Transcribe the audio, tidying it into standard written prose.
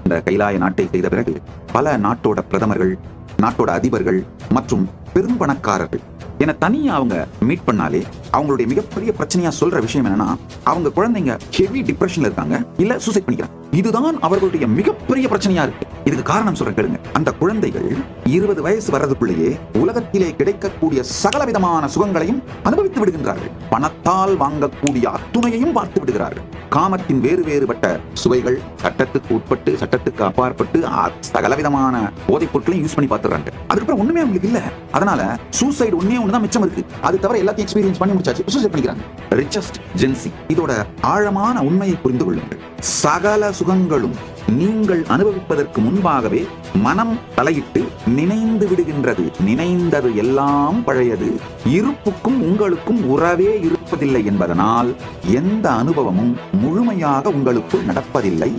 இந்த கைலாய நாட்டை செய்த பிறகு பல நாட்டோட பிரதமர்கள், நாட்டோட அதிபர்கள் மற்றும் பெரும் பணக்காரர்கள் என தனியா அவங்க மீட் பண்ணாலே அவங்களுடைய மிகப்பெரிய பிரச்சனையா சொல்ற விஷயம் என்னன்னா, அவங்க குழந்தைங்க ஹெவி டிப்ரெஷன்ல இருக்காங்க, இல்ல சூசைட் பண்ணிக்கிறாங்க. இதுதான் அவர்களுடைய மிகப்பெரிய பிரச்சனையா இருக்கு. இதுக்கு காரணம் சொல்றேன் கேளுங்க. அந்த குழந்தைகள் 20 வயசு வர்றதுக்குள்ளேயே உலகத்திலே கிடைக்கக்கூடிய சகலவிதமான சுகங்களையும் அனுபவித்து விடுகின்றார்கள். பணத்தால் வாங்கக்கூடிய அத்துணையையும் பார்த்து விடுகிறார்கள். காமத்தின் வேறு வேறுபட்ட சுவைகள் சட்டத்துக்கு உட்பட்டு, சட்டத்துக்கு அப்பாற்பட்டு சகலவிதமான போதைப் பொருட்களையும் யூஸ் பண்ணி பார்த்துறாங்க. அதுக்கப்புறம் ஒண்ணுமே அவங்களுக்கு இல்ல. அதனால சூசைட் ஒண்ணே ஒண்ணுதான் மிச்சம் இருக்கு. அது தவிர எல்லாத்தையும் எக்ஸ்பீரியன்ஸ் பண்ணி முடிச்சாச்சு, சூசைட் பண்ணிக்கிறாங்க. Richest Gen Z. இதோட ஆழமான உண்மையை புரிந்து கொள்ளுங்கள். சகல சுகங்களும் நீங்கள் அனுபவிப்பதற்கு முன்பாகவே மனம் தலையிட்டு நினைந்து விடுகின்றது. நினைந்தது எல்லாம் பழையது. இருப்புக்கும் உங்களுக்கும் உறவே இருப்பதில்லை என்பதனால் எந்த அனுபவமும் முழுமையாக உங்களுக்குள் நடப்பதில்லை.